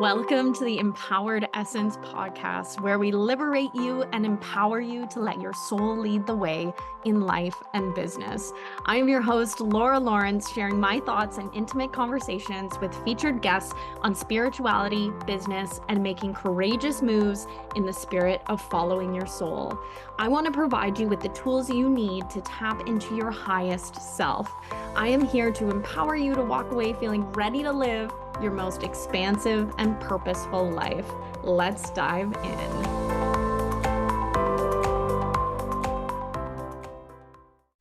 Welcome to the Empowered Essence podcast, where we liberate you and empower you to let your soul lead the way in life and business. I am your host, Laura Lawrence, sharing my thoughts and intimate conversations with featured guests on spirituality, business, and making courageous moves in the spirit of following your soul. I want to provide you with the tools you need to tap into your highest self. I am here to empower you to walk away feeling ready to live your most expansive and purposeful life. Let's dive in.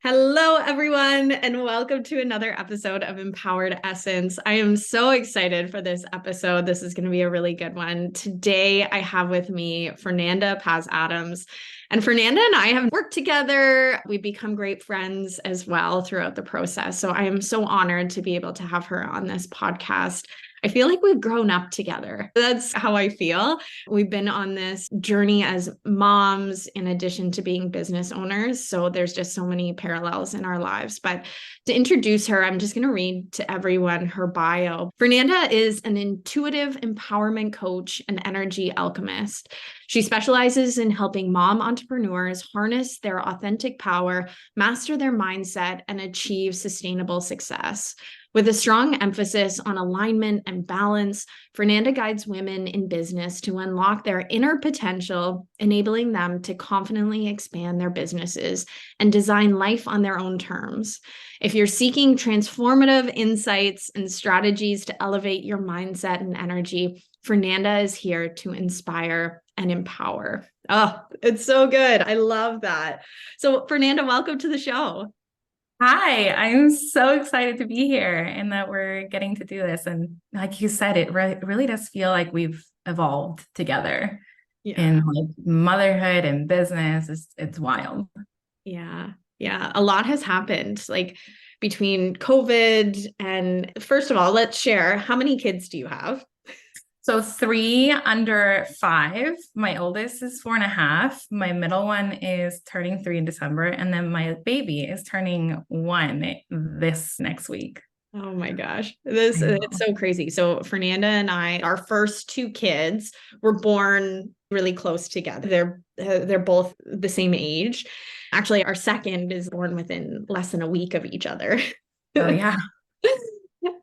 Hello, everyone, and welcome to another episode of Empowered Essence. I am so excited for this episode. This is going to be a really good one. Today, I have with me Fernanda Paz Adams. And Fernanda and I have worked together. We've become great friends as well throughout the process. So I am so honored to be able to have her on this podcast. I feel like we've grown up together. That's how I feel. We've been on this journey as moms in addition to being business owners. So there's just so many parallels in our lives. But to introduce her, I'm just going to read to everyone her bio. Fernanda is an intuitive empowerment coach and energy alchemist. She specializes in helping mom entrepreneurs harness their authentic power, master their mindset, and achieve sustainable success. With a strong emphasis on alignment and balance, Fernanda guides women in business to unlock their inner potential, enabling them to confidently expand their businesses and design life on their own terms. If you're seeking transformative insights and strategies to elevate your mindset and energy, Fernanda is here to inspire and empower. Oh, it's so good. I love that. So, Fernanda, welcome to the show. Hi, I'm so excited to be here and that we're getting to do this. And like you said, it really does feel like we've evolved together in like motherhood and business. It's wild. Yeah. A lot has happened, like between COVID and first of all, let's share, how many kids do you have? So 3 under 5. My oldest is 4.5. My middle one is turning 3 in December. And then my baby is turning 1 this next week. Oh my gosh. It's so crazy. So Fernanda and I, our first 2 kids were born really close together. They're both the same age. Actually, our second is born within less than a week of each other. Oh yeah.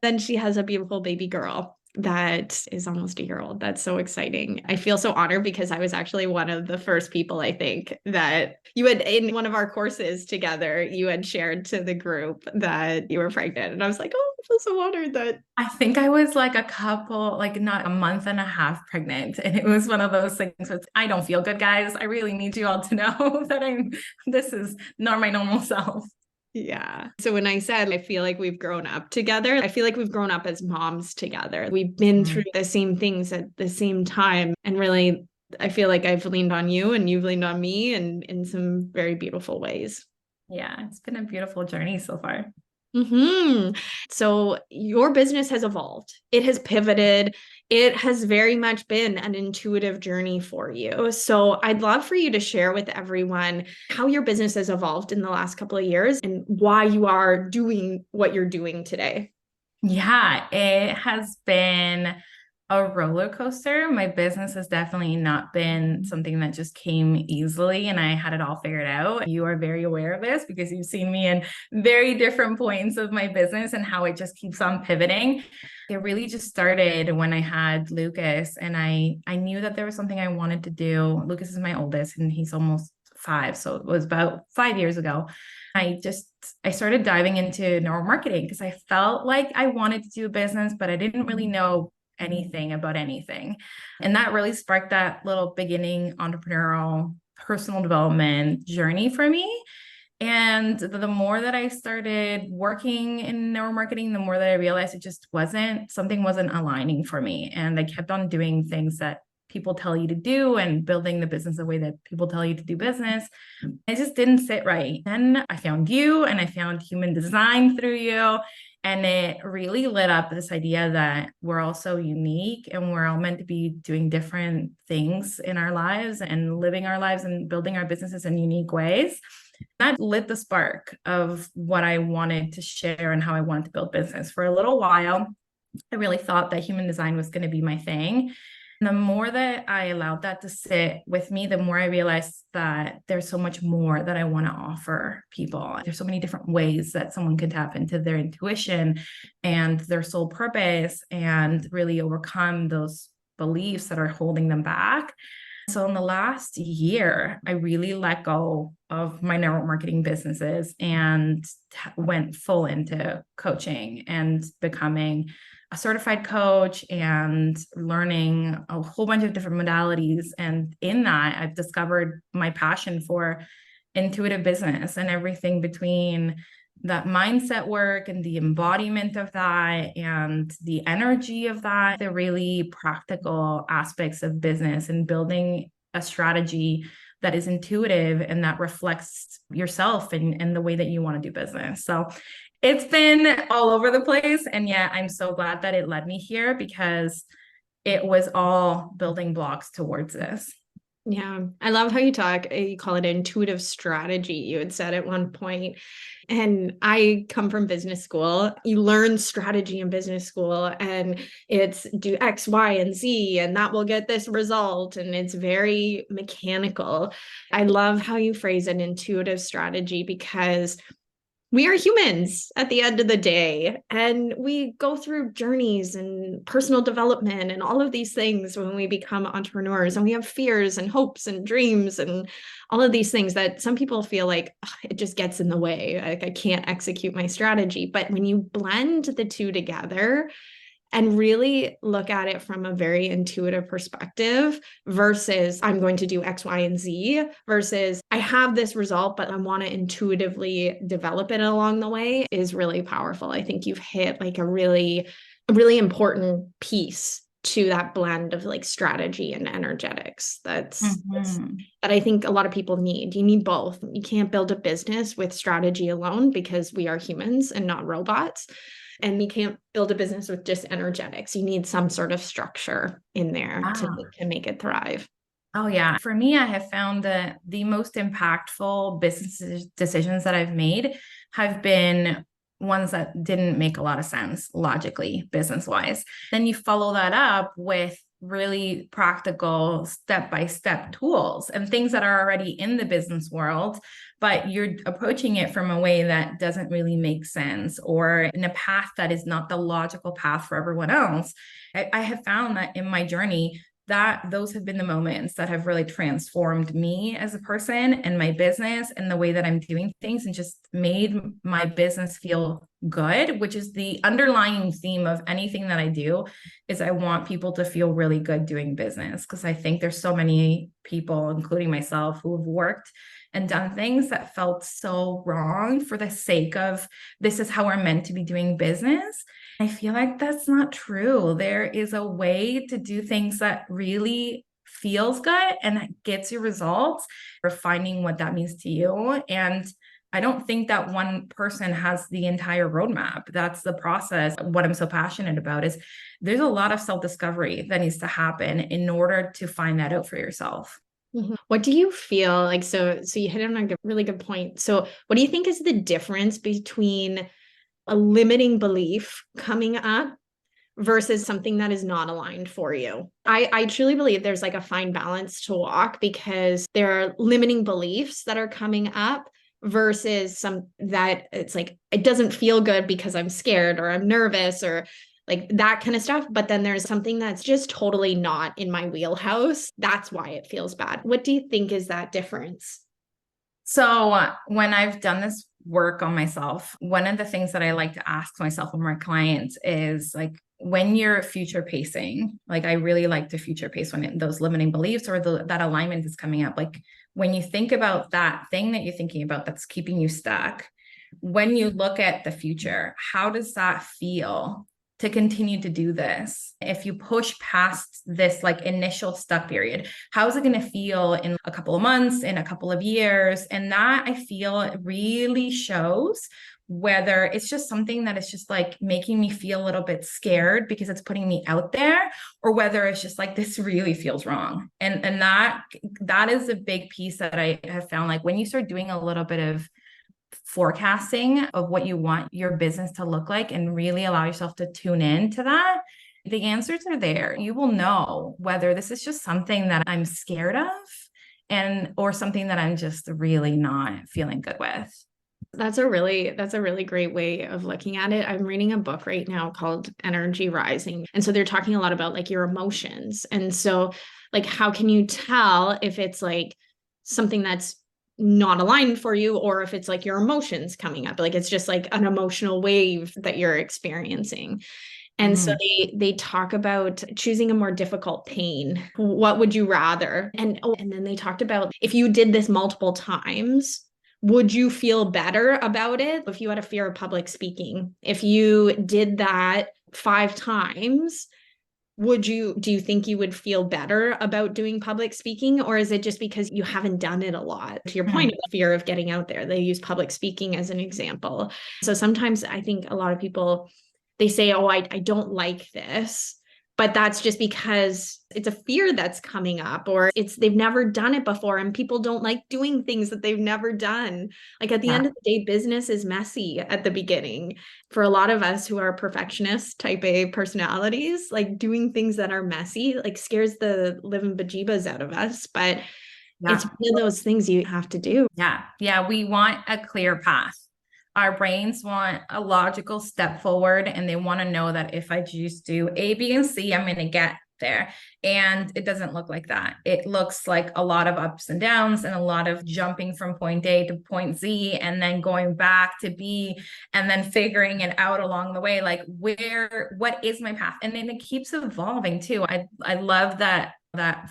Then she has a beautiful baby girl that is almost a year old. That's so exciting. I feel so honored because I was actually one of the first people, I think, that you had in one of our courses together, you had shared to the group that you were pregnant. And I was like, oh, I feel so honored that. I think I was like not a month and a half pregnant. And it was one of those things where I don't feel good, guys. I really need you all to know that this is not my normal self. Yeah. So when I said I feel like we've grown up together, I feel like we've grown up as moms together. We've been through the same things at the same time. And really, I feel like I've leaned on you and you've leaned on me and in some very beautiful ways. Yeah, it's been a beautiful journey so far. So your business has evolved. It has pivoted. It has very much been an intuitive journey for you. So I'd love for you to share with everyone how your business has evolved in the last couple of years and why you are doing what you're doing today. Yeah, it has been a roller coaster. My business has definitely not been something that just came easily and I had it all figured out. You are very aware of this because you've seen me in very different points of my business and how it just keeps on pivoting. It really just started when I had Lucas and I knew that there was something I wanted to do. Lucas is my oldest and he's almost 5. So it was about 5 years ago. I started diving into neuromarketing because I felt like I wanted to do a business, but I didn't really know anything about anything. And that really sparked that little beginning entrepreneurial personal development journey for me. And the more that I started working in neuromarketing, the more that I realized something wasn't aligning for me. And I kept on doing things that people tell you to do and building the business the way that people tell you to do business. It just didn't sit right. Then I found you and I found human design through you. And it really lit up this idea that we're all so unique and we're all meant to be doing different things in our lives and living our lives and building our businesses in unique ways. That lit the spark of what I wanted to share and how I wanted to build business. For a little while, I really thought that human design was going to be my thing. The more that I allowed that to sit with me, the more I realized that there's so much more that I want to offer people. There's so many different ways that someone can tap into their intuition and their soul purpose and really overcome those beliefs that are holding them back. So in the last year, I really let go of my network marketing businesses and went full into coaching and becoming a certified coach and learning a whole bunch of different modalities. And in that, I've discovered my passion for intuitive business and everything between that mindset work and the embodiment of that and the energy of that, the really practical aspects of business and building a strategy that is intuitive and that reflects yourself and the way that you want to do business. So it's been all over the place. And yet I'm so glad that it led me here because it was all building blocks towards this. Yeah, I love how you talk. You call it intuitive strategy, you had said at one point. And I come from business school. You learn strategy in business school, and it's do X, Y, and Z, and that will get this result. And it's very mechanical. I love how you phrase an intuitive strategy because we are humans at the end of the day, and we go through journeys and personal development and all of these things when we become entrepreneurs, and we have fears and hopes and dreams and all of these things that some people feel like it just gets in the way, like I can't execute my strategy. But when you blend the two together and really look at it from a very intuitive perspective versus I'm going to do X, Y, and Z versus I have this result, but I want to intuitively develop it along the way is really powerful. I think you've hit like a really important piece to that blend of like strategy and energetics. That's that I think a lot of people need. You need both. You can't build a business with strategy alone because we are humans and not robots. And we can't build a business with just energetics. You need some sort of structure in there to make it thrive. Oh, yeah. For me, I have found that the most impactful business decisions that I've made have been ones that didn't make a lot of sense logically, business wise. Then you follow that up with really practical step-by-step tools and things that are already in the business world, but you're approaching it from a way that doesn't really make sense or in a path that is not the logical path for everyone else. I have found that in my journey, that those have been the moments that have really transformed me as a person and my business and the way that I'm doing things and just made my business feel good, which is the underlying theme of anything that I do is I want people to feel really good doing business because I think there's so many people, including myself, who have worked and done things that felt so wrong for the sake of this is how we're meant to be doing business. I feel like that's not true. There is a way to do things that really feels good and gets you results, refining what that means to you. And I don't think that one person has the entire roadmap. That's the process. What I'm so passionate about is there's a lot of self-discovery that needs to happen in order to find that out for yourself. What do you feel like? So you hit on a really good point. So what do you think is the difference between a limiting belief coming up versus something that is not aligned for you? I truly believe there's like a fine balance to walk because there are limiting beliefs that are coming up versus some that it's like, it doesn't feel good because I'm scared or I'm nervous or like that kind of stuff. But then there's something that's just totally not in my wheelhouse. That's why it feels bad. What do you think is that difference? So when I've done this work on myself, one of the things that I like to ask myself and my clients is like, when you're future pacing, like I really like to future pace when those limiting beliefs or that alignment is coming up. Like when you think about that thing that you're thinking about that's keeping you stuck, when you look at the future, how does that feel to continue to do this? If you push past this like initial stuck period, how is it going to feel in a couple of months, in a couple of years? And that I feel really shows whether it's just something that is just like making me feel a little bit scared because it's putting me out there, or whether it's just like this really feels wrong. And that is a big piece that I have found, like when you start doing a little bit of forecasting of what you want your business to look like and really allow yourself to tune in to that, the answers are there. You will know whether this is just something that I'm scared of or something that I'm just really not feeling good with. That's a really great way of looking at it. I'm reading a book right now called Energy Rising. And so they're talking a lot about like your emotions. And so like how can you tell if it's like something that's not aligned for you or if it's like your emotions coming up, like it's just like an emotional wave that you're experiencing. And so they talk about choosing a more difficult pain. What would you rather? And then they talked about if you did this multiple times, would you feel better about it if you had a fear of public speaking? If you did that 5 times, do you think you would feel better about doing public speaking? Or is it just because you haven't done it a lot? To your point of fear of getting out there, they use public speaking as an example. So sometimes I think a lot of people, they say, oh, I don't like this, but that's just because it's a fear that's coming up or they've never done it before and people don't like doing things that they've never done. Like at the end of the day, business is messy at the beginning. For a lot of us who are perfectionist type A personalities, like doing things that are messy, like scares the living bejeebas out of us. But it's one of those things you have to do. Yeah. Yeah. We want a clear path. Our brains want a logical step forward and they want to know that if I just do A, B, and C, I'm going to get there. And it doesn't look like that. It looks like a lot of ups and downs and a lot of jumping from point A to point Z and then going back to B and then figuring it out along the way. Like what is my path? And then it keeps evolving too. I love that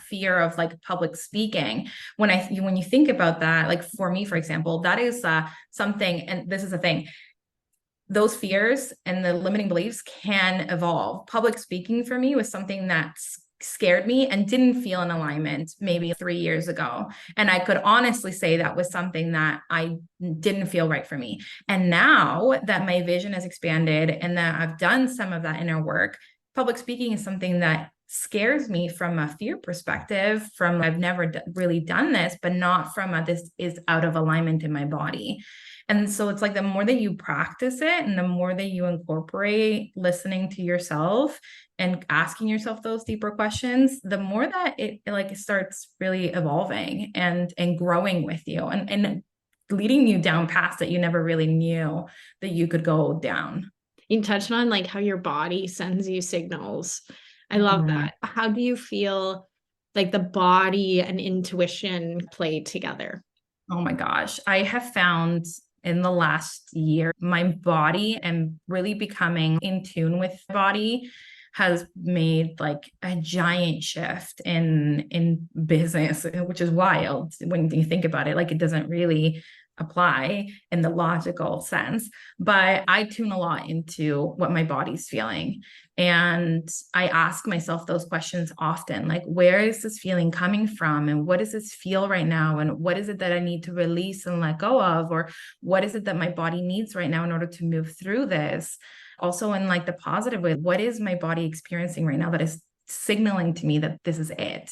fear of like public speaking. When you think about that, like for me, for example, that is something, and this is a thing, those fears and the limiting beliefs can evolve. Public speaking for me was something that scared me and didn't feel in alignment maybe 3 years ago. And I could honestly say that was something that I didn't feel right for me. And now that my vision has expanded and that I've done some of that inner work, public speaking is something that scares me from a fear perspective, from I've never really done this, but not from this is out of alignment in my body. And so it's like the more that you practice it and the more that you incorporate listening to yourself and asking yourself those deeper questions, the more that it starts really evolving and growing with you and leading you down paths that you never really knew that you could go down. You touched on like how your body sends you signals. I love that. How do you feel like the body and intuition play together? Oh my gosh. I have found in the last year, my body and really becoming in tune with the body has made like a giant shift in business, which is wild when you think about it. Like it doesn't really apply in the logical sense, but I tune a lot into what my body's feeling. And I ask myself those questions often, like, where is this feeling coming from? And what does this feel right now? And what is it that I need to release and let go of? Or what is it that my body needs right now in order to move through this? Also, in like the positive way, what is my body experiencing right now that is signaling to me that this is it?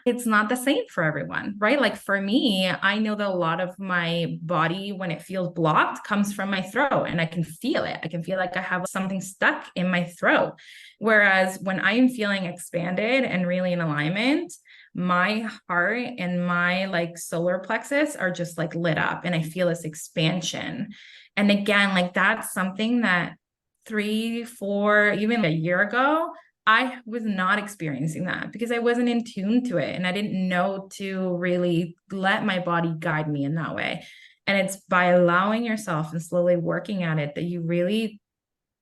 It's not the same for everyone, right? Like for me, I know that a lot of my body, when it feels blocked, comes from my throat and I can feel it. I can feel like I have something stuck in my throat. Whereas when I am feeling expanded and really in alignment, my heart and my like solar plexus are just like lit up and I feel this expansion. And again, like that's something that 3, 4, even a year ago, I was not experiencing that because I wasn't in tune to it and I didn't know to really let my body guide me in that way. And it's by allowing yourself and slowly working at it that you really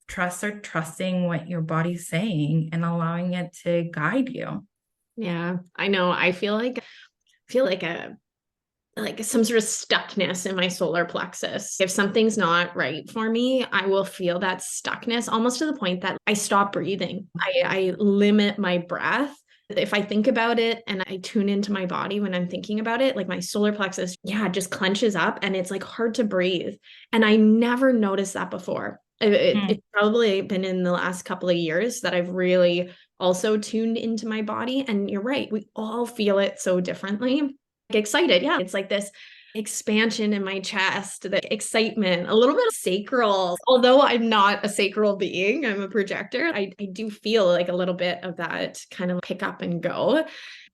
start trusting what your body's saying and allowing it to guide you. Yeah, I know. I feel like some sort of stuckness in my solar plexus. If something's not right for me, I will feel that stuckness almost to the point that I stop breathing. I limit my breath. If I think about it and I tune into my body when I'm thinking about it, like my solar plexus, just clenches up and it's like hard to breathe. And I never noticed that before. It's probably been in the last couple of years that I've really also tuned into my body. And you're right, we all feel it so differently. Excited. Yeah. It's like this expansion in my chest, the excitement, a little bit of sacral. Although I'm not a sacral being, I'm a projector, I do feel like a little bit of that kind of pick up and go.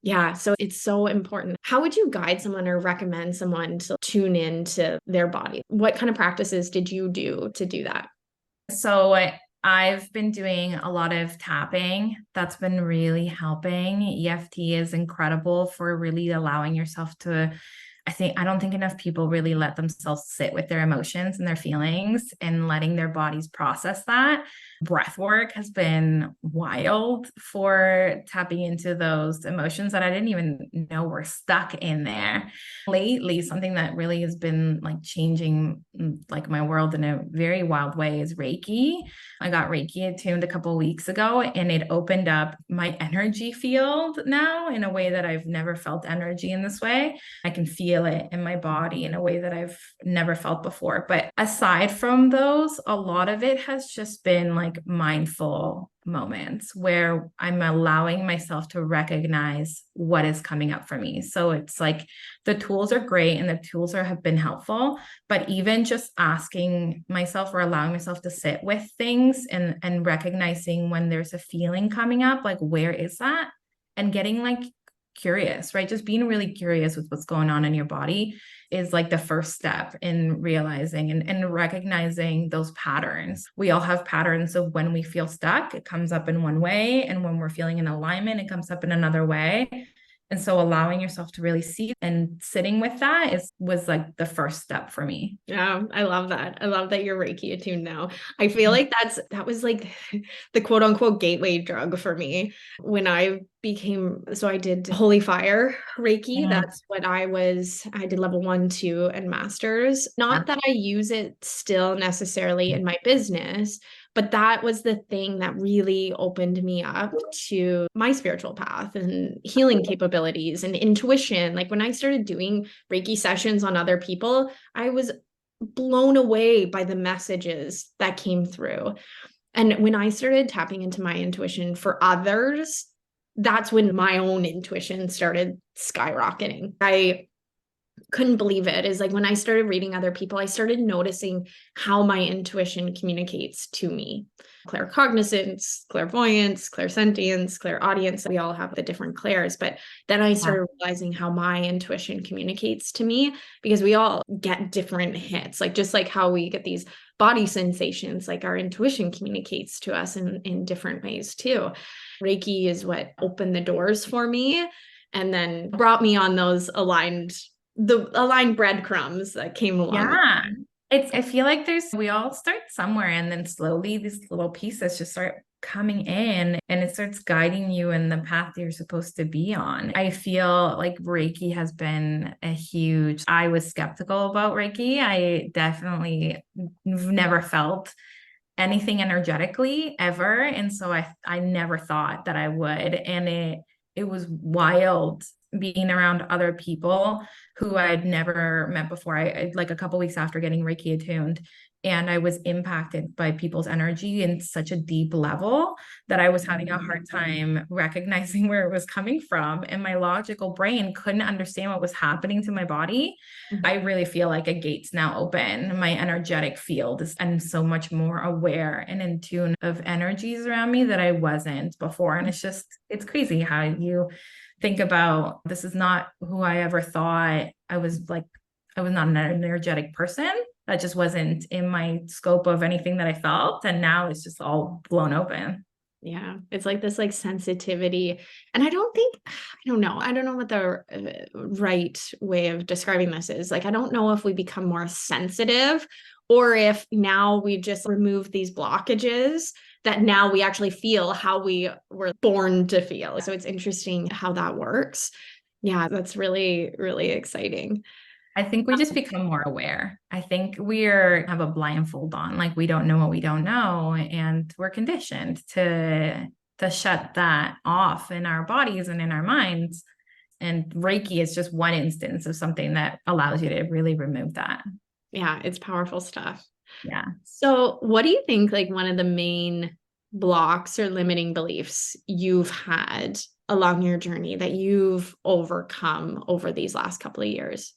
Yeah, so it's so important. How would you guide someone or recommend someone to tune into their body? What kind of practices did you do to do that? So I've been doing a lot of tapping. That's been really helping. EFT is incredible for really allowing yourself to, I don't think enough people really let themselves sit with their emotions and their feelings and letting their bodies process that. Breath work has been wild for tapping into those emotions that I didn't even know were stuck in there. Lately, something that really has been like changing like my world in a very wild way is Reiki. I got Reiki attuned a couple of weeks ago, and it opened up my energy field now in a way that I've never felt energy in this way. I can feel it in my body in a way that I've never felt before. But aside from those, a lot of it has just been like mindful moments where I'm allowing myself to recognize what is coming up for me. So it's like the tools are great and the tools have been helpful, but even just asking myself or allowing myself to sit with things and recognizing when there's a feeling coming up, like where is that? And getting like curious, right? Just being really curious with what's going on in your body is like the first step in realizing and recognizing those patterns. We all have patterns of when we feel stuck, it comes up in one way. And when we're feeling in alignment, it comes up in another way. And so allowing yourself to really see and sitting with that was like the first step for me. Yeah, I love that. I love that you're Reiki attuned now. I feel like that was like the quote unquote gateway drug for me when I so I did Holy Fire Reiki. Mm. That's what I did level 1, 2, and masters. Not that I use it still necessarily in my business, but that was the thing that really opened me up to my spiritual path and healing capabilities and intuition. Like when I started doing Reiki sessions on other people, I was blown away by the messages that came through. And when I started tapping into my intuition for others, that's when my own intuition started skyrocketing. I couldn't believe it. Is like when I started reading other people, I started noticing how my intuition communicates to me. Claircognizance, clairvoyance, clairsentience, clairaudience. We all have the different clairs, but then I started realizing how my intuition communicates to me because we all get different hits. Like just like how we get these body sensations, like our intuition communicates to us in different ways too. Reiki is what opened the doors for me and then brought me on those the aligned breadcrumbs that came along. Yeah. I feel like we all start somewhere and then slowly these little pieces just start coming in and it starts guiding you in the path you're supposed to be on. I feel like Reiki has been I was skeptical about Reiki. I definitely never felt anything energetically ever. And so I never thought that I would. And it was wild being around other people who I'd never met before. I like a couple weeks after getting Reiki attuned, and I was impacted by people's energy in such a deep level that I was having a hard time recognizing where it was coming from. And my logical brain couldn't understand what was happening to my body. I really feel like a gate's now open. My energetic field I'm so much more aware and in tune of energies around me that I wasn't before. And it's crazy how you think about this is not who I ever thought I was. Like, I was not an energetic person. That just wasn't in my scope of anything that I felt. And now it's just all blown open. Yeah, it's like this like sensitivity. And I don't know what the right way of describing this is. Like, I don't know if we become more sensitive or if now we just remove these blockages that now we actually feel how we were born to feel. So it's interesting how that works. Yeah, that's really, really exciting. I think we just become more aware. I think have a blindfold on, like we don't know what we don't know, and we're conditioned to shut that off in our bodies and in our minds. And Reiki is just one instance of something that allows you to really remove that. Yeah, it's powerful stuff. Yeah. So, what do you think like one of the main blocks or limiting beliefs you've had along your journey that you've overcome over these last couple of years?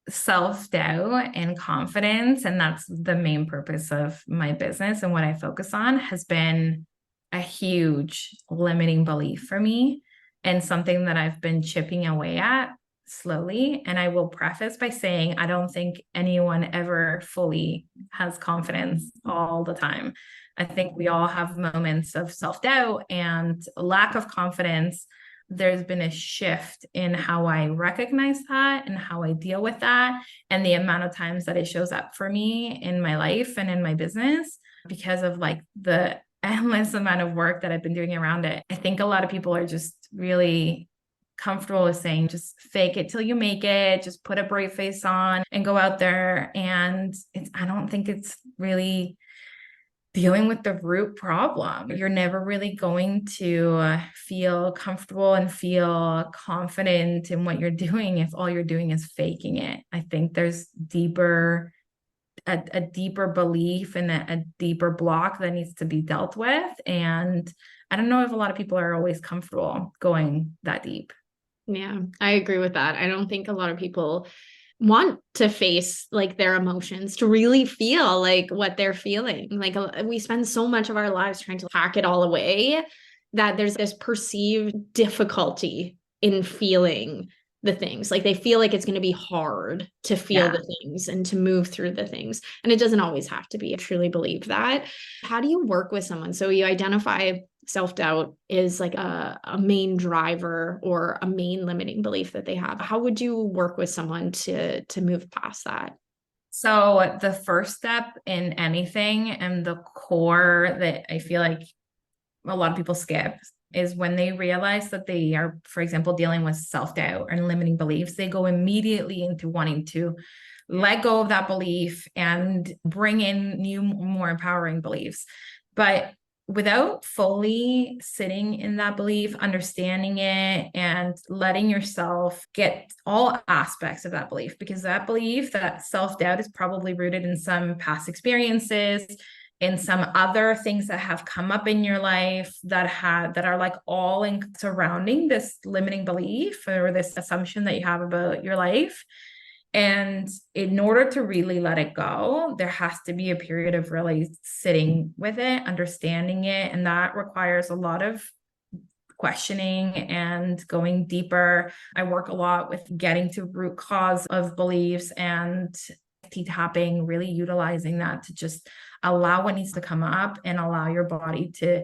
self-doubt and confidence, and that's the main purpose of my business and what I focus on, has been a huge limiting belief for me and something that I've been chipping away at slowly. And I will preface by saying I don't think anyone ever fully has confidence all the time. I think we all have moments of self-doubt and lack of confidence. There's been a shift in how I recognize that and how I deal with that, and the amount of times that it shows up for me in my life and in my business because of like the endless amount of work that I've been doing around it. I think a lot of people are just really comfortable with saying, just fake it till you make it, just put a brave face on and go out there. And I don't think it's really dealing with the root problem. You're never really going to feel comfortable and feel confident in what you're doing if all you're doing is faking it. I think there's a deeper belief and a deeper block that needs to be dealt with. And I don't know if a lot of people are always comfortable going that deep. Yeah, I agree with that. I don't think a lot of people want to face like their emotions, to really feel like what they're feeling. Like we spend so much of our lives trying to pack it all away that there's this perceived difficulty in feeling the things. Like they feel like it's going to be hard to feel the things and to move through the things. And it doesn't always have to be. I truly believe that. How do you work with someone? So you identify self-doubt is like a main driver or a main limiting belief that they have. How would you work with someone to move past that? So the first step in anything, and the core that I feel like a lot of people skip, is when they realize that they are, for example, dealing with self-doubt and limiting beliefs, they go immediately into wanting to let go of that belief and bring in new, more empowering beliefs. But without fully sitting in that belief, understanding it, and letting yourself get all aspects of that belief, because that belief, that self-doubt, is probably rooted in some past experiences, in some other things that have come up in your life that are like all in surrounding this limiting belief or this assumption that you have about your life. And in order to really let it go, there has to be a period of really sitting with it, understanding it. And that requires a lot of questioning and going deeper. I work a lot with getting to root cause of beliefs and tapping, really utilizing that to just allow what needs to come up and allow your body to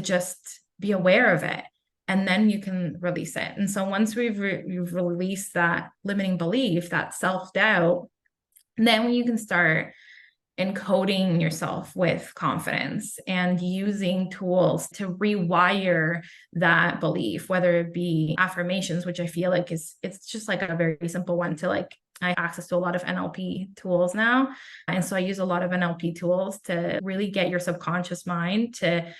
just be aware of it. And then you can release it. And so once you've released that limiting belief, that self-doubt, then you can start encoding yourself with confidence and using tools to rewire that belief, whether it be affirmations, which I feel like it's just like a very simple one to like, I have access to a lot of NLP tools now. And so I use a lot of NLP tools to really get your subconscious mind to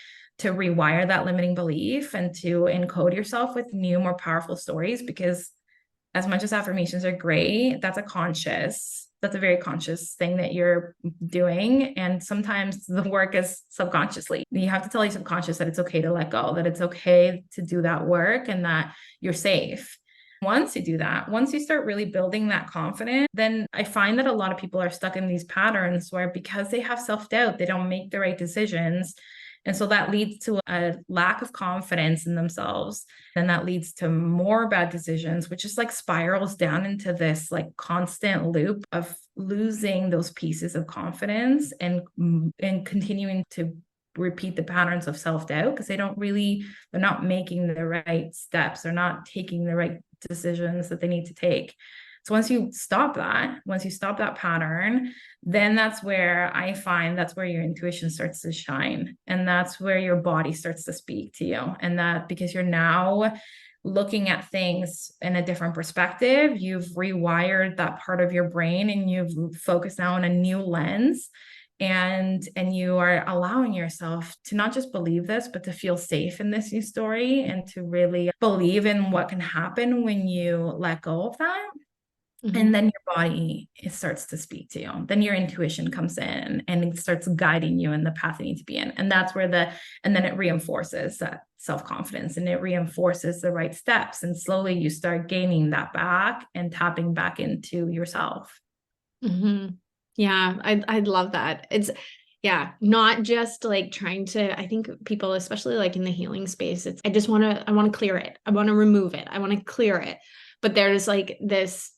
rewire that limiting belief and to encode yourself with new, more powerful stories. Because as much as affirmations are great, that's a very conscious thing that you're doing. And sometimes the work is subconsciously. You have to tell your subconscious that it's okay to let go, that it's okay to do that work, and that you're safe. Once you do that, once you start really building that confidence, then I find that a lot of people are stuck in these patterns where, because they have self-doubt, they don't make the right decisions. And so that leads to a lack of confidence in themselves. And that leads to more bad decisions, which just like spirals down into this like constant loop of losing those pieces of confidence and continuing to repeat the patterns of self-doubt because they're not making the right steps. They're not taking the right decisions that they need to take. So once you stop that pattern, then that's where I find that's where your intuition starts to shine. And that's where your body starts to speak to you. And that, because you're now looking at things in a different perspective, you've rewired that part of your brain and you've focused now on a new lens. And you are allowing yourself to not just believe this, but to feel safe in this new story and to really believe in what can happen when you let go of that. And then your body, it starts to speak to you. Then your intuition comes in and it starts guiding you in the path you need to be in. And that's where and then it reinforces that self-confidence and it reinforces the right steps. And slowly you start gaining that back and tapping back into yourself. Yeah, I'd love that. Yeah, not just like trying to, I think people, especially like in the healing space, I want to clear it. I want to remove it. I want to clear it. But there's like this,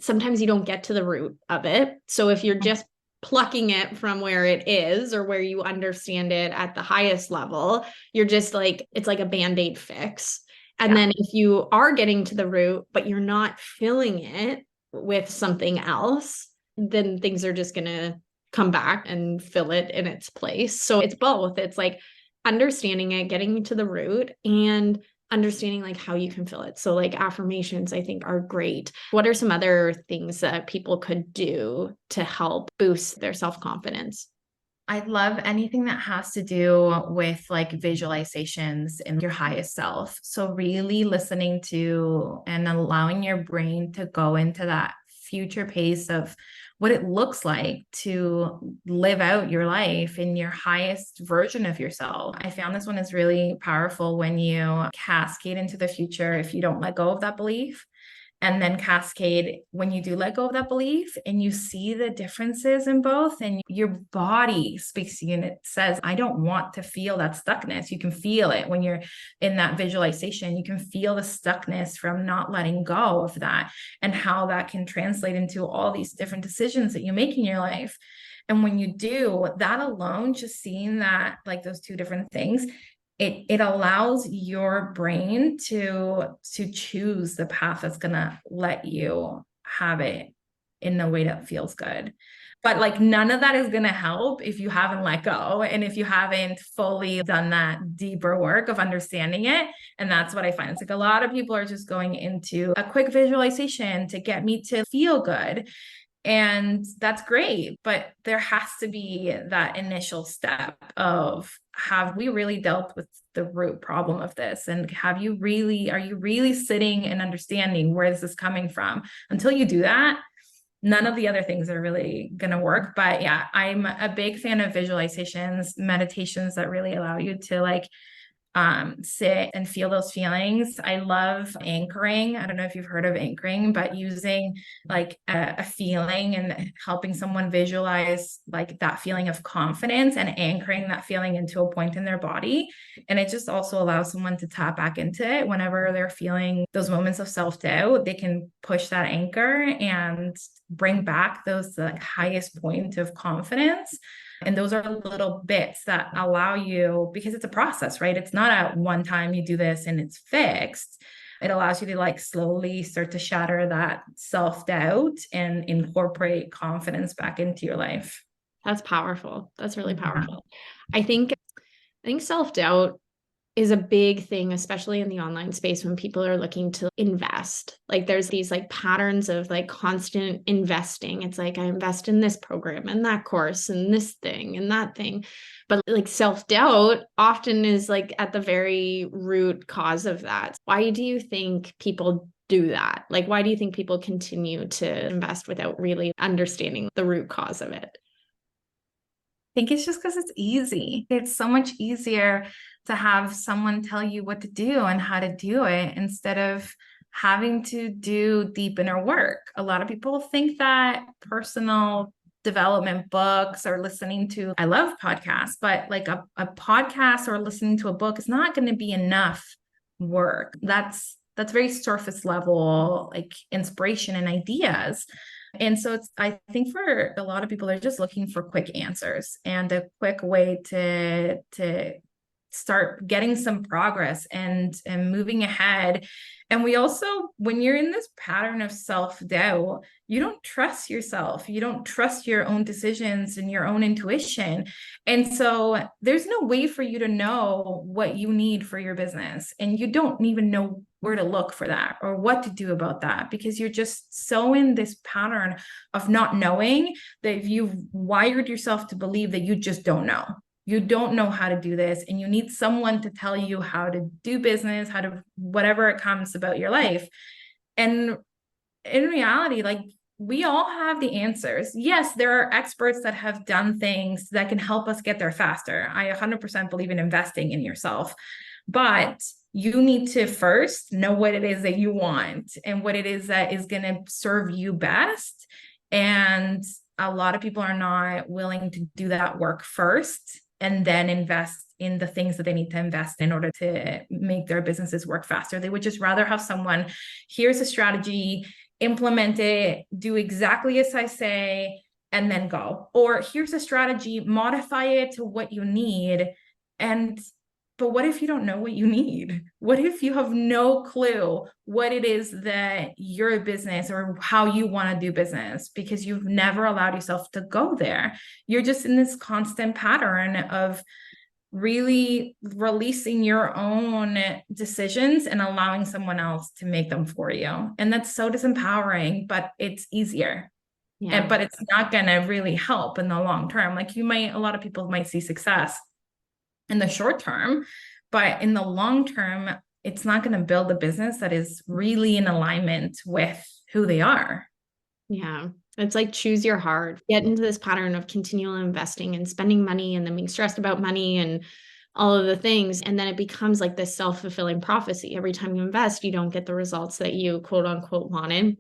sometimes you don't get to the root of it. So if you're just plucking it from where it is or where you understand it at the highest level, you're just like, it's like a band-aid fix. And then if you are getting to the root, but you're not filling it with something else, then things are just going to come back and fill it in its place. So it's both. It's like understanding it, getting to the root, and understanding like how you can fill it. So like affirmations, I think, are great. What are some other things that people could do to help boost their self-confidence? I love anything that has to do with like visualizations in your highest self. So really listening to and allowing your brain to go into that future pace of what it looks like to live out your life in your highest version of yourself. I found this one is really powerful when you cascade into the future if you don't let go of that belief. And then cascade when you do let go of that belief and you see the differences in both, and your body speaks to you and it says, I don't want to feel that stuckness. You can feel it when you're in that visualization. You can feel the stuckness from not letting go of that and how that can translate into all these different decisions that you make in your life. And when you do that alone, just seeing that, like those two different things, it allows your brain to choose the path that's gonna let you have it in a way that feels good. But like none of that is gonna help if you haven't let go and if you haven't fully done that deeper work of understanding it. And that's what I find. It's like a lot of people are just going into a quick visualization to get me to feel good. And that's great, but there has to be that initial step of, have we really dealt with the root problem of this? And are you really sitting and understanding where this is coming from? Until you do that, none of the other things are really going to work. But yeah, I'm a big fan of visualizations, meditations that really allow you to like sit and feel those feelings. I love anchoring. I don't know if you've heard of anchoring, but using like a feeling and helping someone visualize like that feeling of confidence and anchoring that feeling into a point in their body. And it just also allows someone to tap back into it whenever they're feeling those moments of self-doubt. They can push that anchor and bring back those like highest point of confidence. And those are little bits that allow you, because it's a process, right? It's not at one time you do this and it's fixed. It allows you to like slowly start to shatter that self-doubt and incorporate confidence back into your life. That's powerful. That's really powerful. I think self-doubt is a big thing, especially in the online space when people are looking to invest. Like there's these like patterns of like constant investing. It's like I invest in this program and that course and this thing and that thing. But like self-doubt often is like at the very root cause of that. Why do you think people do that? Like, why do you think people continue to invest without really understanding the root cause of it? I think it's just because it's easy. It's so much easier to have someone tell you what to do and how to do it instead of having to do deep inner work. A lot of people think that personal development books or listening to, I love podcasts, but like a podcast or listening to a book is not going to be enough work. That's very surface level, like inspiration and ideas. And so I think for a lot of people, they're just looking for quick answers and a quick way to start getting some progress and moving ahead. And we also, when you're in this pattern of self-doubt, you don't trust yourself. You don't trust your own decisions and your own intuition. And so there's no way for you to know what you need for your business. And you don't even know where to look for that or what to do about that, because you're just so in this pattern of not knowing that you've wired yourself to believe that you just don't know. You don't know how to do this, and you need someone to tell you how to do business, how to whatever it comes about your life. And in reality, like we all have the answers. Yes, there are experts that have done things that can help us get there faster. I 100% believe in investing in yourself, but you need to first know what it is that you want and what it is that is going to serve you best. And a lot of people are not willing to do that work first and then invest in the things that they need to invest in order to make their businesses work faster. They would just rather have someone, here's a strategy, implement it, do exactly as I say, and then go. Or here's a strategy, modify it to what you need. But what if you don't know what you need? What if you have no clue what it is that your business or how you want to do business because you've never allowed yourself to go there? You're just in this constant pattern of really releasing your own decisions and allowing someone else to make them for you. And that's so disempowering, but it's easier. Yeah. But it's not going to really help in the long term. Like a lot of people might see success in the short term, but in the long term, it's not going to build a business that is really in alignment with who they are. Yeah. It's like choose your heart. Get into this pattern of continual investing and spending money and then being stressed about money and all of the things. And then it becomes like this self-fulfilling prophecy. Every time you invest, you don't get the results that you quote unquote wanted.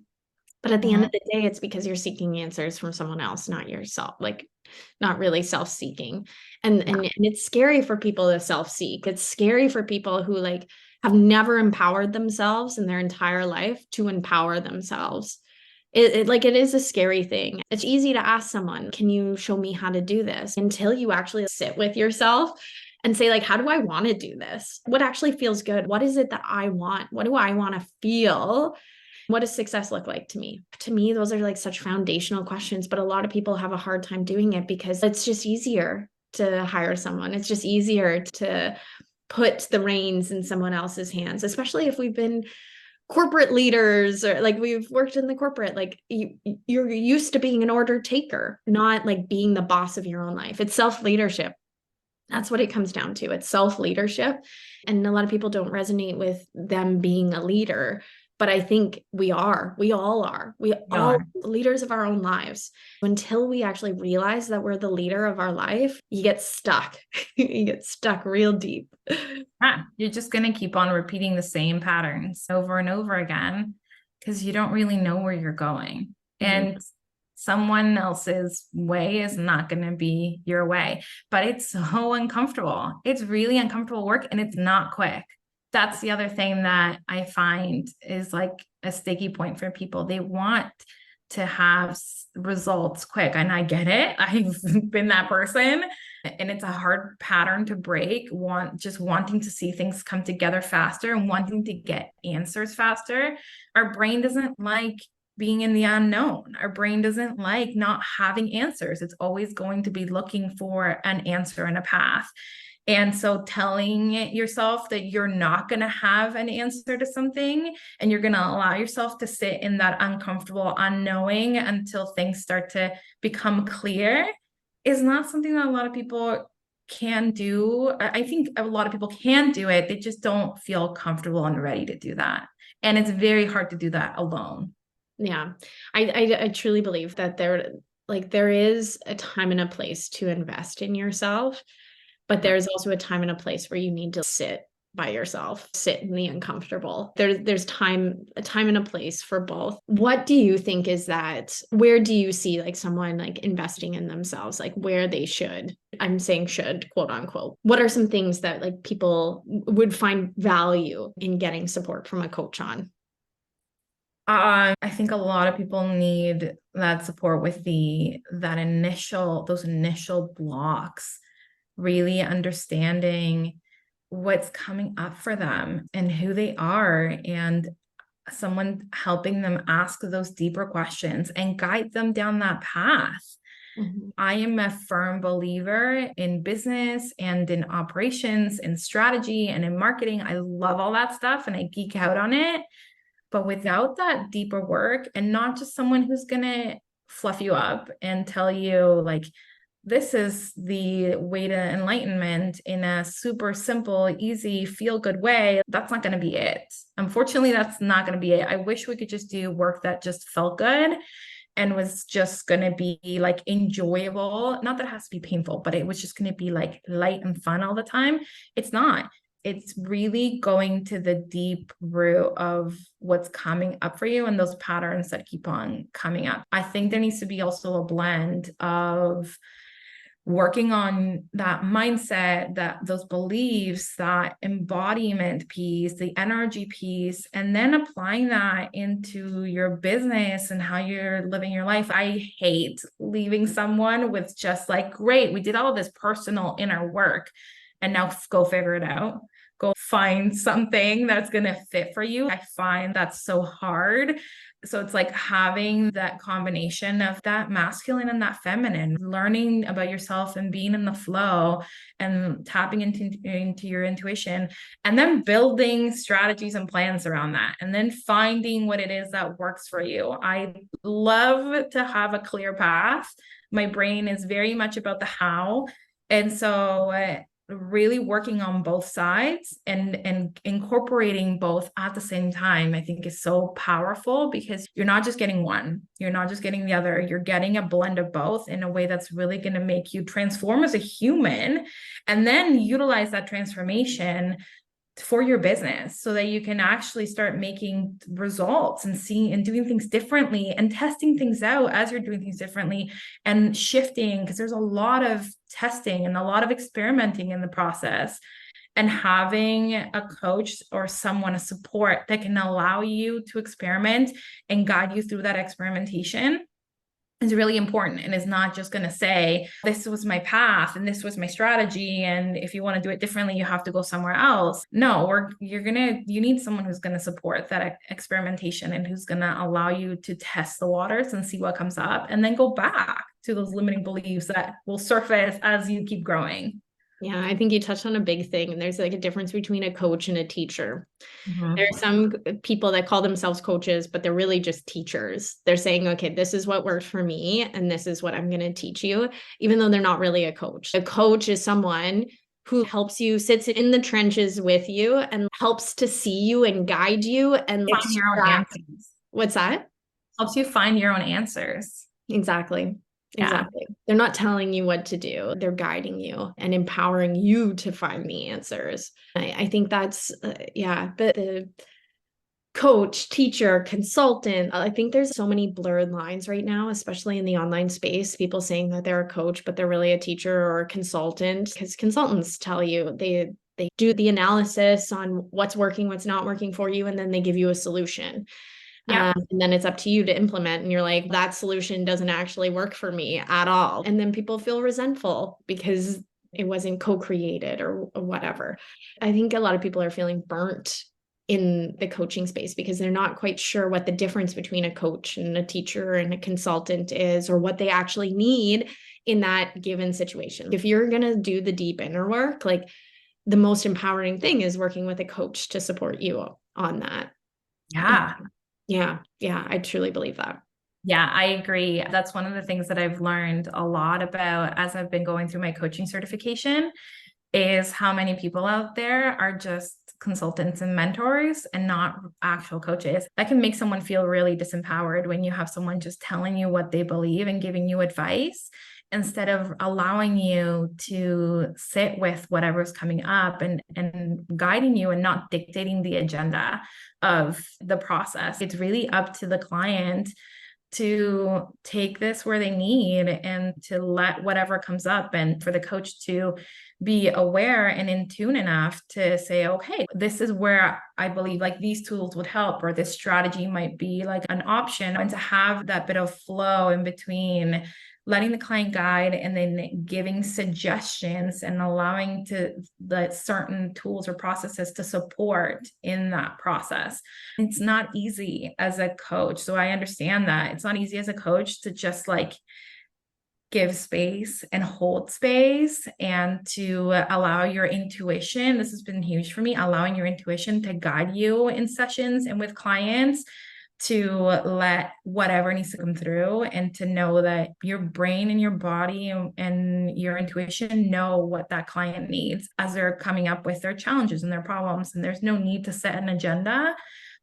But at the end of the day, it's because you're seeking answers from someone else, not yourself, like not really self-seeking. And it's scary for people to self-seek. It's scary for people who like have never empowered themselves in their entire life to empower themselves. It is a scary thing. It's easy to ask someone, can you show me how to do this? Until you actually sit with yourself and say, like, how do I want to do this? What actually feels good? What is it that I want? What do I want to feel? What does success look like to me? To me, those are like such foundational questions, but a lot of people have a hard time doing it because it's just easier to hire someone. It's just easier to put the reins in someone else's hands, especially if we've been corporate leaders or like we've worked in the corporate, like you're used to being an order taker, not like being the boss of your own life. It's self-leadership. That's what it comes down to. It's self-leadership. And a lot of people don't resonate with them being a leader. But I think we all are. We all leaders of our own lives. Until we actually realize that we're the leader of our life, you get stuck. You get stuck real deep. Yeah, you're just going to keep on repeating the same patterns over and over again because you don't really know where you're going. And someone else's way is not going to be your way, but it's so uncomfortable. It's really uncomfortable work and it's not quick. That's the other thing that I find is like a sticky point for people. They want to have results quick. And I get it. I've been that person. And it's a hard pattern to break. Just wanting to see things come together faster and wanting to get answers faster. Our brain doesn't like being in the unknown. Our brain doesn't like not having answers. It's always going to be looking for an answer and a path. And so telling yourself that you're not going to have an answer to something and you're going to allow yourself to sit in that uncomfortable unknowing until things start to become clear is not something that a lot of people can do. I think a lot of people can do it. They just don't feel comfortable and ready to do that. And it's very hard to do that alone. Yeah. I truly believe that there is a time and a place to invest in yourself. But there's also a time and a place where you need to sit by yourself, sit in the uncomfortable. There's a time and a place for both. What do you think is that? Where do you see like someone like investing in themselves, like where they should? I'm saying should, quote unquote. What are some things that like people would find value in getting support from a coach on? I think a lot of people need that support with those initial blocks, really understanding what's coming up for them and who they are, and someone helping them ask those deeper questions and guide them down that path. I am a firm believer in business and in operations and strategy and in marketing. I love all that stuff and I geek out on it. But without that deeper work and not just someone who's going to fluff you up and tell you like, this is the way to enlightenment in a super simple, easy, feel good way. That's not going to be it. Unfortunately, that's not going to be it. I wish we could just do work that just felt good and was just going to be like enjoyable. Not that it has to be painful, but it was just going to be like light and fun all the time. It's not. It's really going to the deep root of what's coming up for you and those patterns that keep on coming up. I think there needs to be also a blend of working on that mindset, that those beliefs, that embodiment piece, the energy piece, and then applying that into your business and how you're living your life. I hate leaving someone with just like, great, we did all of this personal inner work and now go figure it out. Go find something that's going to fit for you. I find that's so hard. So it's like having that combination of that masculine and that feminine, learning about yourself and being in the flow and tapping into your intuition, and then building strategies and plans around that, and then finding what it is that works for you. I love to have a clear path. My brain is very much about the how. And so really working on both sides and incorporating both at the same time, I think is so powerful, because you're not just getting one, you're not just getting the other, you're getting a blend of both in a way that's really going to make you transform as a human, and then utilize that transformation for your business so that you can actually start making results and seeing and doing things differently and testing things out as you're doing things differently and shifting, because there's a lot of testing and a lot of experimenting in the process. And having a coach or someone, a support that can allow you to experiment and guide you through that experimentation is really important, and is not just going to say, this was my path and this was my strategy, and if you want to do it differently, you have to go somewhere else. No, you need someone who's going to support that experimentation and who's going to allow you to test the waters and see what comes up, and then go back to those limiting beliefs that will surface as you keep growing. Yeah, I think you touched on a big thing. And there's like a difference between a coach and a teacher. There are some people that call themselves coaches, but they're really just teachers. They're saying, okay, this is what works for me, and this is what I'm going to teach you, even though they're not really a coach. A coach is someone who helps you, sits in the trenches with you and helps to see you and guide you and find your own answers. What's that? Helps you find your own answers. Exactly. Yeah. Exactly. They're not telling you what to do. They're guiding you and empowering you to find the answers. I think that's, yeah, but the coach, teacher, consultant, I think there's so many blurred lines right now, especially in the online space. People saying that they're a coach, but they're really a teacher or a consultant, because consultants tell you they do the analysis on what's working, what's not working for you, and then they give you a solution. Yeah. And then it's up to you to implement. And you're like, that solution doesn't actually work for me at all. And then people feel resentful because it wasn't co-created or whatever. I think a lot of people are feeling burnt in the coaching space because they're not quite sure what the difference between a coach and a teacher and a consultant is, or what they actually need in that given situation. If you're going to do the deep inner work, like the most empowering thing is working with a coach to support you on that. Yeah. Yeah, I truly believe that. Yeah, I agree. That's one of the things that I've learned a lot about as I've been going through my coaching certification, is how many people out there are just consultants and mentors and not actual coaches. That can make someone feel really disempowered when you have someone just telling you what they believe and giving you advice, instead of allowing you to sit with whatever's coming up and guiding you and not dictating the agenda of the process. It's really up to the client to take this where they need and to let whatever comes up, and for the coach to be aware and in tune enough to say, okay, this is where I believe like these tools would help, or this strategy might be like an option, and to have that bit of flow in between letting the client guide and then giving suggestions and allowing to the certain tools or processes to support in that process. It's not easy as a coach. So I understand that it's not easy as a coach to just like give space and hold space and to allow your intuition. This has been huge for me, allowing your intuition to guide you in sessions and with clients. to let whatever needs to come through, and to know that your brain and your body and your intuition know what that client needs as they're coming up with their challenges and their problems. And there's no need to set an agenda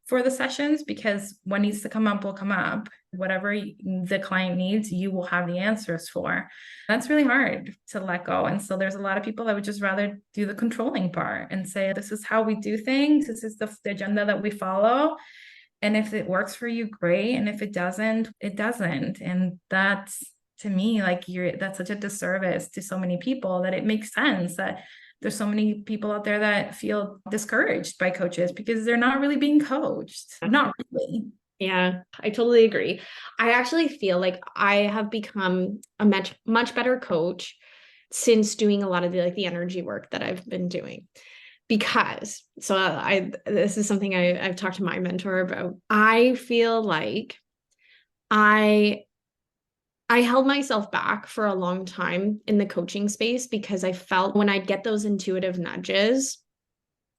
for the sessions, because what needs to come up will come up. Whatever the client needs, you will have the answers for. That's really hard to let go. And so there's a lot of people that would just rather do the controlling part and say, this is how we do things. This is the agenda that we follow. And if it works for you, great. And if it doesn't, it doesn't. And that's, to me, like that's such a disservice to so many people, that it makes sense that there's so many people out there that feel discouraged by coaches because they're not really being coached. Not really. Yeah, I totally agree. I actually feel like I have become a much better coach since doing a lot of the energy work that I've been doing. Because this is something I've talked to my mentor about. I feel like I held myself back for a long time in the coaching space because I felt when I'd get those intuitive nudges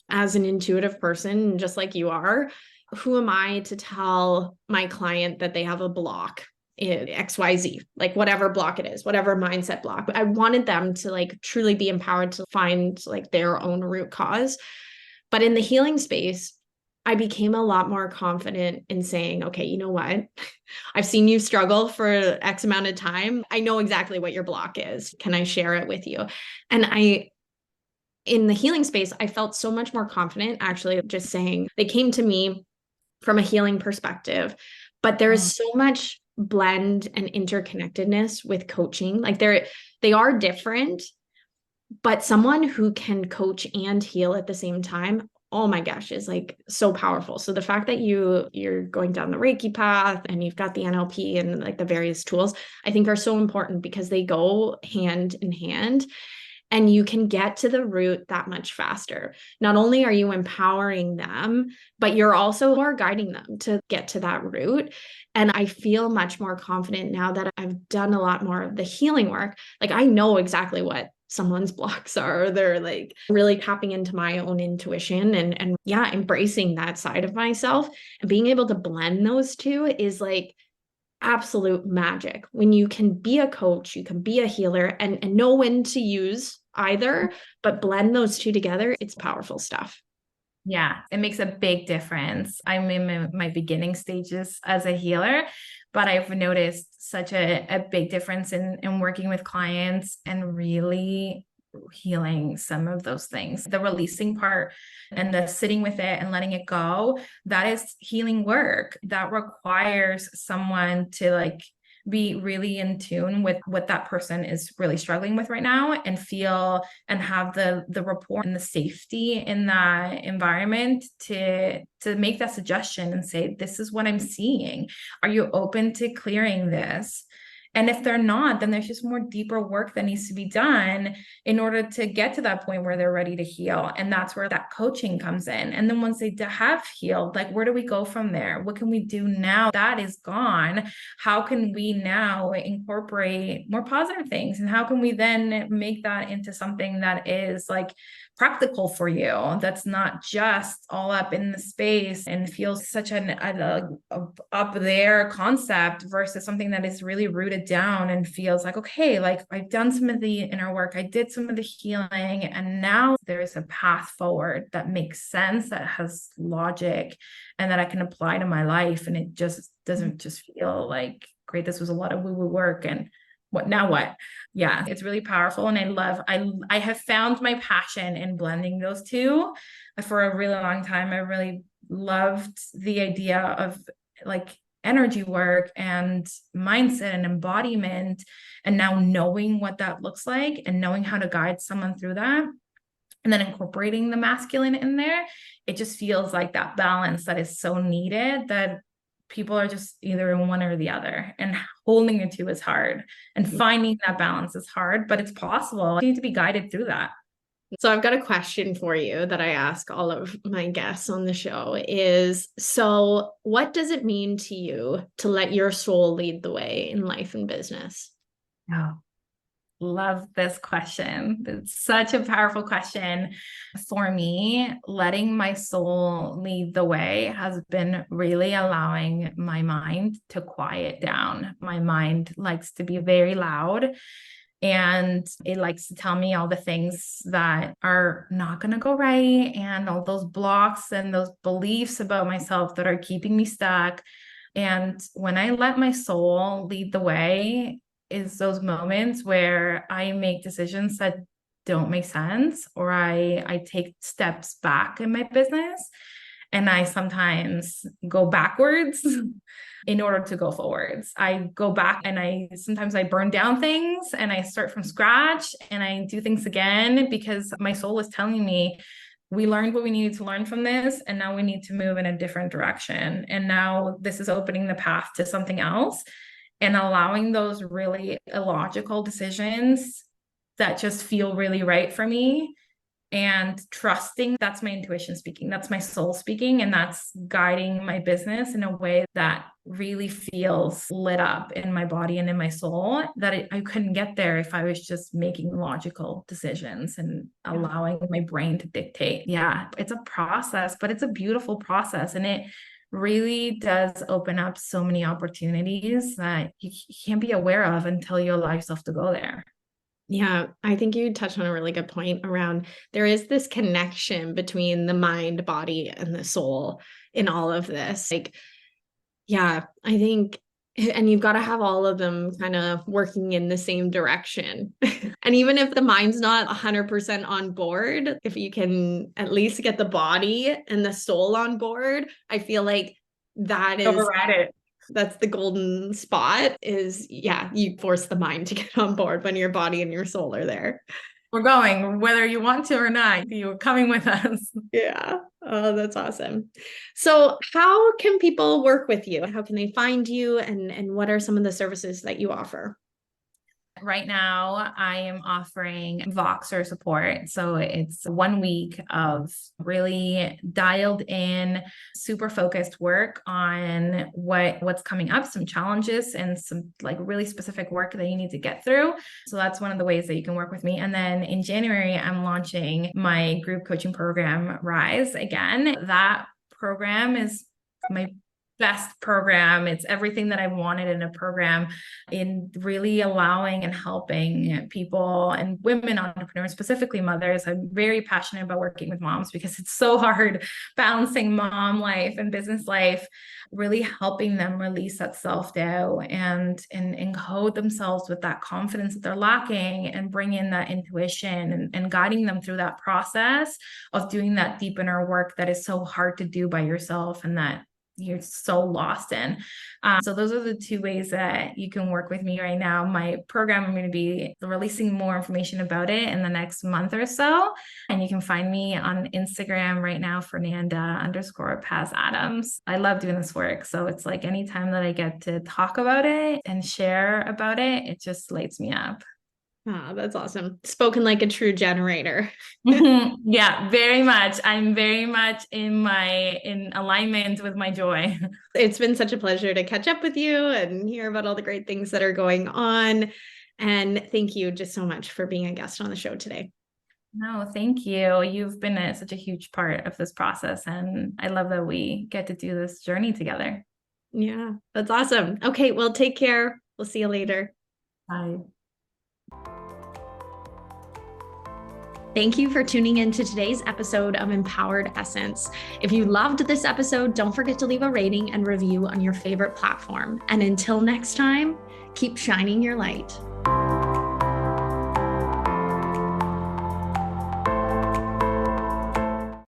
as an intuitive person, just like you are, who am I to tell my client that they have a block in XYZ, like whatever block it is, whatever mindset block. I wanted them to like truly be empowered to find like their own root cause. But in the healing space, I became a lot more confident in saying, okay, you know what? I've seen you struggle for X amount of time. I know exactly what your block is. Can I share it with you? And in the healing space, I felt so much more confident actually just saying they came to me from a healing perspective, but there is so much blend and interconnectedness with coaching. Like they are different, but someone who can coach and heal at the same time, oh my gosh, is like so powerful. So the fact that you're going down the Reiki path and you've got the NLP and like the various tools, I think are so important because they go hand in hand. And you can get to the root that much faster. Not only are you empowering them, but you're also more guiding them to get to that root. And I feel much more confident now that I've done a lot more of the healing work. Like I know exactly what someone's blocks are. They're like really tapping into my own intuition and yeah, embracing that side of myself and being able to blend those two is like absolute magic. When you can be a coach, you can be a healer and know when to use either, but blend those two together, it's powerful stuff. Yeah, it makes a big difference. I'm in my beginning stages as a healer, but I've noticed such a big difference in working with clients and really healing some of those things. The releasing part and the sitting with it and letting it go, that is healing work. That requires someone to like be really in tune with what that person is really struggling with right now and feel and have the rapport and the safety in that environment to make that suggestion and say, this is what I'm seeing. Are you open to clearing this? And if they're not, then there's just more deeper work that needs to be done in order to get to that point where they're ready to heal. And that's where that coaching comes in. And then once they have healed, like, where do we go from there? What can we do now that is gone? How can we now incorporate more positive things? And how can we then make that into something that is like practical for you, that's not just all up in the space and feels such an up there concept versus something that is really rooted down and feels like, okay, like I've done some of the inner work, I did some of the healing, and now there's a path forward that makes sense, that has logic, and that I can apply to my life. And it just doesn't just feel like, great, this was a lot of woo-woo work and what? Yeah, it's really powerful. And I have found my passion in blending those two for a really long time. I really loved the idea of like energy work and mindset and embodiment, and now knowing what that looks like and knowing how to guide someone through that, and then incorporating the masculine in there. It just feels like that balance that is so needed, that people are just either in one or the other, and holding the two is hard, and finding that balance is hard, but it's possible. You need to be guided through that. So I've got a question for you that I ask all of my guests on the show is, so what does it mean to you to let your soul lead the way in life and business? Oh, Love this question. It's such a powerful question. For me, letting my soul lead the way has been really allowing my mind to quiet down. My mind likes to be very loud, and it likes to tell me all the things that are not going to go right, and all those blocks and those beliefs about myself that are keeping me stuck. And when I let my soul lead the way, is those moments where I make decisions that don't make sense, or I take steps back in my business, and I sometimes go backwards in order to go forwards. I go back and I burn down things and I start from scratch and I do things again because my soul is telling me we learned what we needed to learn from this, and now we need to move in a different direction. And now this is opening the path to something else, and allowing those really illogical decisions that just feel really right for me, and trusting that's my intuition speaking, that's my soul speaking, and that's guiding my business in a way that really feels lit up in my body and in my soul, that I couldn't get there if I was just making logical decisions and allowing my brain to dictate. Yeah, it's a process, but it's a beautiful process, and it really does open up so many opportunities that you can't be aware of until you allow yourself to go there. Yeah, I think you touched on a really good point around there is this connection between the mind, body, and the soul in all of this. Like, yeah, I think, and you've got to have all of them kind of working in the same direction. And even if the mind's not 100% on board, if you can at least get the body and the soul on board, I feel like that is Override it. That's the golden spot is, yeah, you force the mind to get on board when your body and your soul are there. We're going, whether you want to or not, you're coming with us. Yeah. Oh, that's awesome. So how can people work with you? How can they find you? And what are some of the services that you offer? Right now, I am offering Voxer support. So it's 1 week of really dialed in, super focused work on what's coming up, some challenges and some like really specific work that you need to get through. So that's one of the ways that you can work with me. And then in January, I'm launching my group coaching program, Rise Again. That program is my best program. It's everything that I wanted in a program, in really allowing and helping people and women entrepreneurs, specifically mothers. I'm very passionate about working with moms because it's so hard balancing mom life and business life, really helping them release that self-doubt and encode themselves with that confidence that they're lacking, and bring in that intuition, and guiding them through that process of doing that deep inner work that is so hard to do by yourself and that you're so lost in. So those are the 2 ways that you can work with me right now. My program, I'm going to be releasing more information about it in the next month or so. And you can find me on Instagram right now, Fernanda_Paz Adams. I love doing this work. So it's like anytime that I get to talk about it and share about it, it just lights me up. Oh, that's awesome. Spoken like a true generator. Yeah, very much. I'm very much in alignment with my joy. It's been such a pleasure to catch up with you and hear about all the great things that are going on. And thank you just so much for being a guest on the show today. No, thank you. You've been such a huge part of this process, and I love that we get to do this journey together. Yeah, that's awesome. Okay, well, take care. We'll see you later. Bye. Thank you for tuning in to today's episode of Empowered Essence. If you loved this episode, don't forget to leave a rating and review on your favorite platform. And until next time, keep shining your light.